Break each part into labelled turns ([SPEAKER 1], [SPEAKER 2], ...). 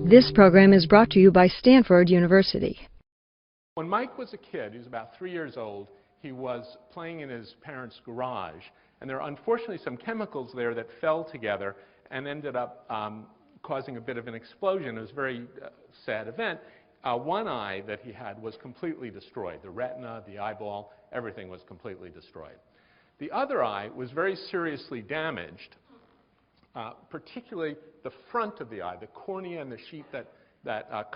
[SPEAKER 1] This program is brought to you by Stanford University.
[SPEAKER 2] When Mike was a kid, he was about 3 years old, he was playing in his parents' garage, and there were unfortunately some chemicals there that fell together and ended up causing a bit of an explosion. It was a very sad event. One eye that he had was completely destroyed. The retina, the eyeball, everything was completely destroyed. The other eye was very seriously damaged, particularly the front of the eye, the cornea and the sheet that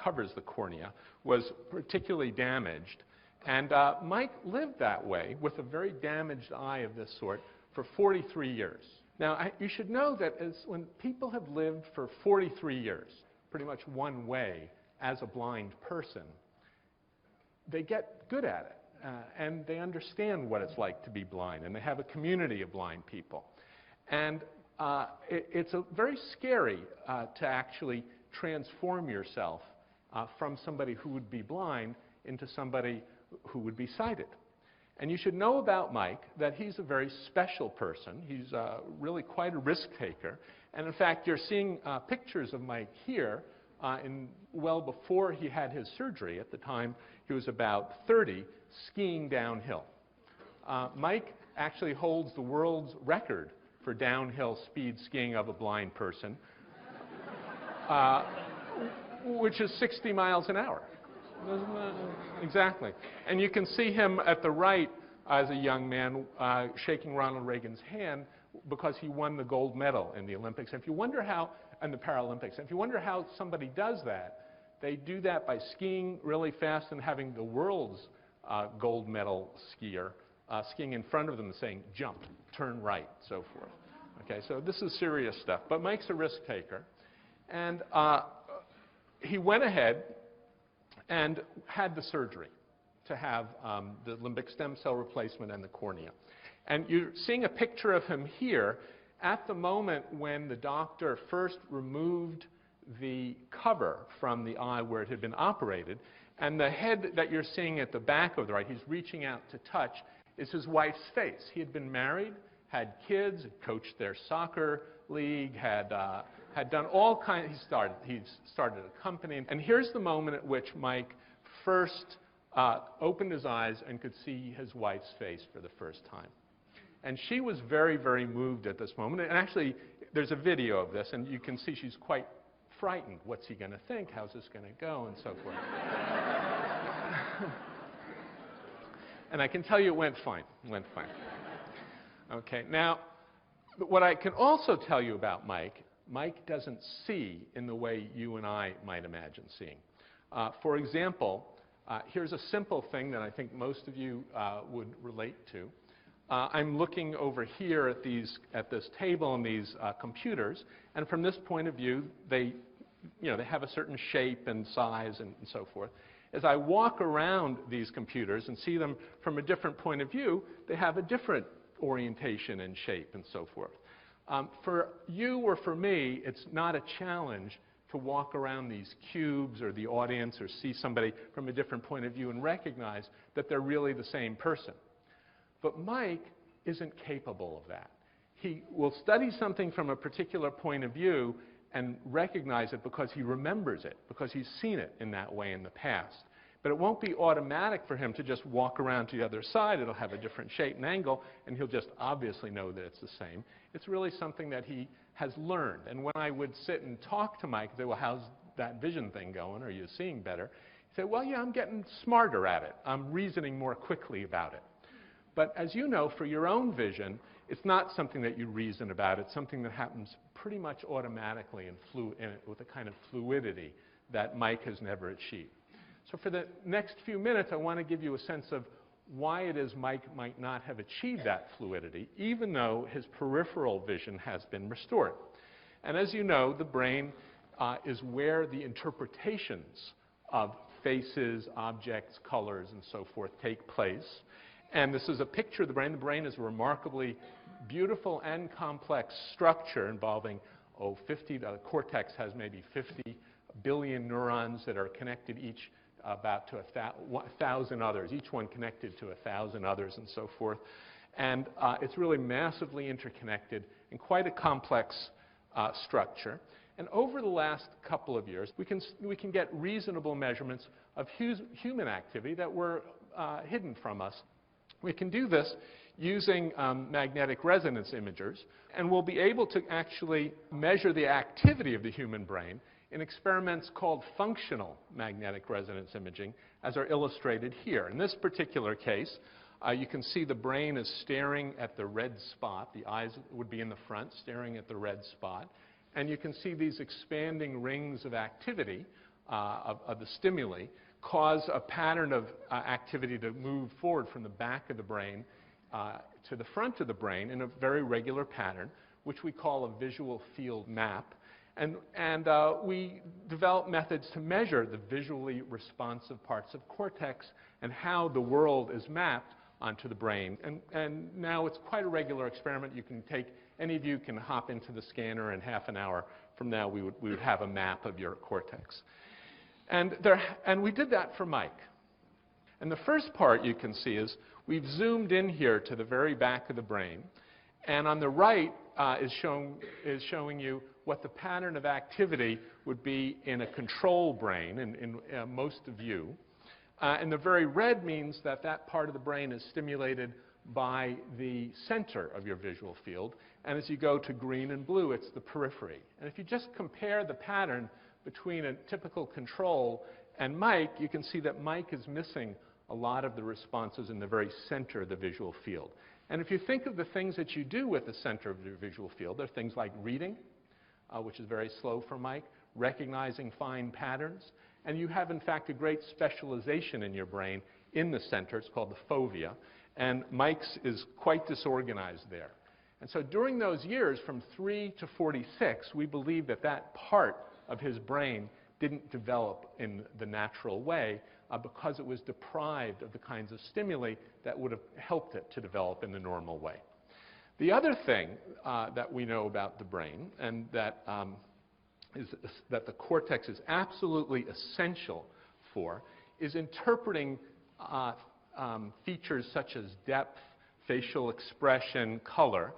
[SPEAKER 2] covers the cornea was particularly damaged. And Mike lived that way with a very damaged eye of this sort for 43 years. Now, you should know that when people have lived for 43 years, pretty much one way as a blind person, they get good at it. And they understand what it's like to be blind. And they have a community of blind people. And it's very scary to actually transform yourself from somebody who would be blind into somebody who would be sighted. And you should know about Mike that he's a very special person. He's really quite a risk taker. And in fact, you're seeing pictures of Mike here well before he had his surgery. At the time, he was about 30, skiing downhill. Mike actually holds the world's record for downhill speed skiing of a blind person, which is 60 miles an hour. Exactly. And you can see him at the right as a young man shaking Ronald Reagan's hand because he won the gold medal in the Olympics. And if you wonder how, and the Paralympics, and if you wonder how somebody does that, they do that by skiing really fast and having the world's gold medal skier skiing in front of them and saying, jump, turn right, so forth. Okay, so this is serious stuff. But Mike's a risk taker. And he went ahead and had the surgery to have the limbic stem cell replacement and the cornea. And you're seeing a picture of him here at the moment when the doctor first removed the cover from the eye where it had been operated. And the head that you're seeing at the back of the right, he's reaching out to touch, is his wife's face. He had been married, had kids, had coached their soccer league, had done all kinds. He started a company. And here's the moment at which Mike first opened his eyes and could see his wife's face for the first time. And she was very, very moved at this moment. And actually, there's a video of this, and you can see she's quite frightened. What's he going to think? How's this going to go? And so forth. And I can tell you it went fine. It went fine. Okay, now, what I can also tell you about Mike, Mike doesn't see in the way you and I might imagine seeing. For example, here's a simple thing that I think most of you would relate to. I'm looking over here at this table and these computers, and from this point of view, they have a certain shape and size and so forth. As I walk around these computers and see them from a different point of view, they have a different orientation and shape and so forth. For you or for me, it's not a challenge to walk around these cubes or the audience or see somebody from a different point of view and recognize that they're really the same person. But Mike isn't capable of that. He will study something from a particular point of view and recognize it because he remembers it, because he's seen it in that way in the past. But it won't be automatic for him to just walk around to the other side. It'll have a different shape and angle, and he'll just obviously know that it's the same. It's really something that he has learned. And when I would sit and talk to Mike, say, well, how's that vision thing going? Are you seeing better? He'd say, well, yeah, I'm getting smarter at it. I'm reasoning more quickly about it. But as you know, for your own vision, it's not something that you reason about. It's something that happens pretty much automatically and with a kind of fluidity that Mike has never achieved. So for the next few minutes, I want to give you a sense of why it is Mike might not have achieved that fluidity, even though his peripheral vision has been restored. And as you know, the brain is where the interpretations of faces, objects, colors, and so forth take place. And this is a picture of the brain. The brain is a remarkably beautiful and complex structure involving, the cortex has maybe 50 billion neurons that are connected each about to 1,000 others, each one connected to 1,000 others and so forth. And it's really massively interconnected and quite a complex structure. And over the last couple of years, we can get reasonable measurements of human activity that were hidden from us. We can do this using magnetic resonance imagers, and we'll be able to actually measure the activity of the human brain in experiments called functional magnetic resonance imaging, as are illustrated here. In this particular case, you can see the brain is staring at the red spot. The eyes would be in the front, staring at the red spot. And you can see these expanding rings of activity of the stimuli cause a pattern of activity to move forward from the back of the brain to the front of the brain in a very regular pattern, which we call a visual field map. And we develop methods to measure the visually responsive parts of cortex and how the world is mapped onto the brain. And now it's quite a regular experiment. You can take, any of you can hop into the scanner, and half an hour from now we would have a map of your cortex. And we did that for Mike. And the first part you can see is we've zoomed in here to the very back of the brain. And on the right is showing you what the pattern of activity would be in a control brain in most of you. And the very red means that that part of the brain is stimulated by the center of your visual field. And as you go to green and blue, it's the periphery. And if you just compare the pattern between a typical control and Mike, you can see that Mike is missing a lot of the responses in the very center of the visual field. And if you think of the things that you do with the center of your visual field, there are things like reading, which is very slow for Mike, recognizing fine patterns, and you have, in fact, a great specialization in your brain in the center. It's called the fovea, and Mike's is quite disorganized there. And so during those years, from 3 to 46, we believe that that part of his brain didn't develop in the natural way because it was deprived of the kinds of stimuli that would have helped it to develop in the normal way. The other thing that we know about the brain, and that is that the cortex is absolutely essential for, is interpreting features such as depth, facial expression, color.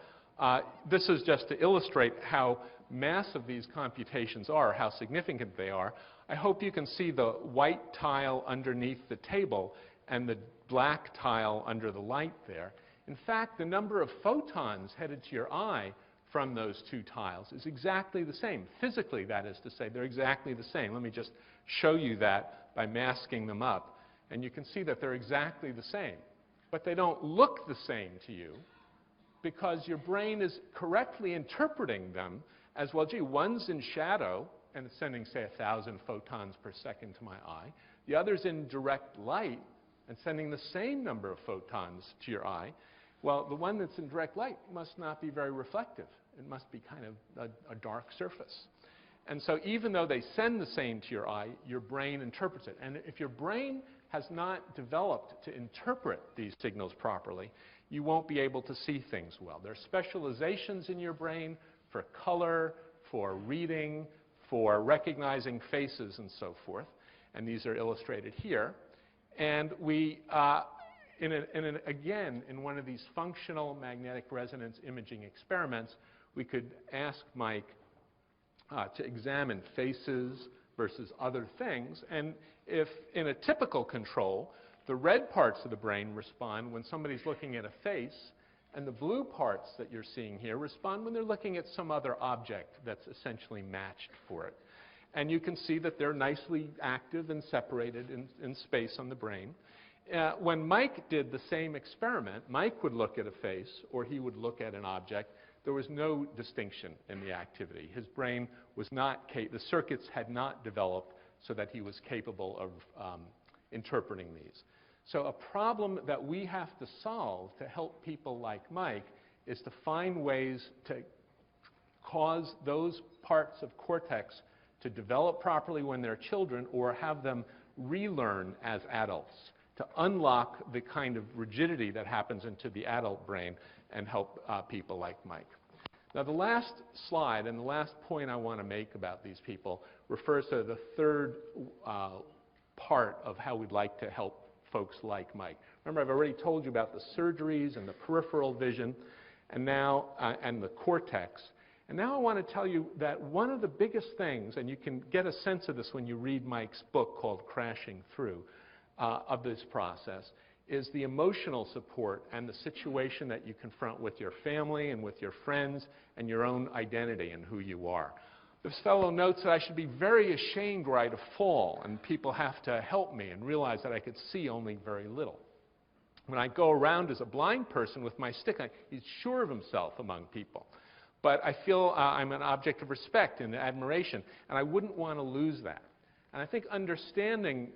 [SPEAKER 2] This is just to illustrate how massive these computations are, how significant they are. I hope you can see the white tile underneath the table and the black tile under the light there. In fact, the number of photons headed to your eye from those two tiles is exactly the same. Physically, that is to say, they're exactly the same. Let me just show you that by masking them up. And you can see that they're exactly the same. But they don't look the same to you because your brain is correctly interpreting them as, well, gee, one's in shadow and it's sending, say, 1,000 photons per second to my eye. The other's in direct light and sending the same number of photons to your eye. Well, the one that's in direct light must not be very reflective. It must be kind of a dark surface. And so even though they send the same to your eye, your brain interprets it. And if your brain has not developed to interpret these signals properly, you won't be able to see things well. There are specializations in your brain for color, for reading, for recognizing faces, and so forth. And these are illustrated here. And we, again, in one of these functional magnetic resonance imaging experiments, we could ask Mike to examine faces versus other things. And if in a typical control, the red parts of the brain respond when somebody's looking at a face, and the blue parts that you're seeing here respond when they're looking at some other object that's essentially matched for it. And you can see that they're nicely active and separated in space on the brain. When Mike did the same experiment, Mike would look at a face or he would look at an object. There was no distinction in the activity. His brain was not, the circuits had not developed so that he was capable of interpreting these. So a problem that we have to solve to help people like Mike is to find ways to cause those parts of cortex to develop properly when they're children or have them relearn as adults, to unlock the kind of rigidity that happens into the adult brain and help people like Mike. Now, the last slide and the last point I want to make about these people refers to the third part of how we'd like to help folks like Mike. Remember, I've already told you about the surgeries and the peripheral vision and now and the cortex. And now I want to tell you that one of the biggest things, and you can get a sense of this when you read Mike's book called Crashing Through, of this process, is the emotional support and the situation that you confront with your family and with your friends and your own identity and who you are. This fellow notes that I should be very ashamed were I to fall and people have to help me, and realize that I could see only very little. When I go around as a blind person with my stick, he's sure of himself among people. But I feel I'm an object of respect and admiration, and I wouldn't want to lose that. And I think understanding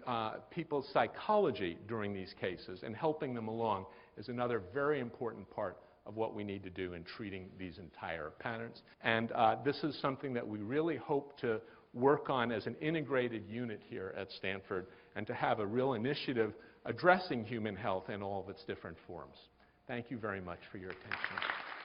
[SPEAKER 2] people's psychology during these cases and helping them along is another very important part of what we need to do in treating these entire patterns. And this is something that we really hope to work on as an integrated unit here at Stanford, and to have a real initiative addressing human health in all of its different forms. Thank you very much for your attention.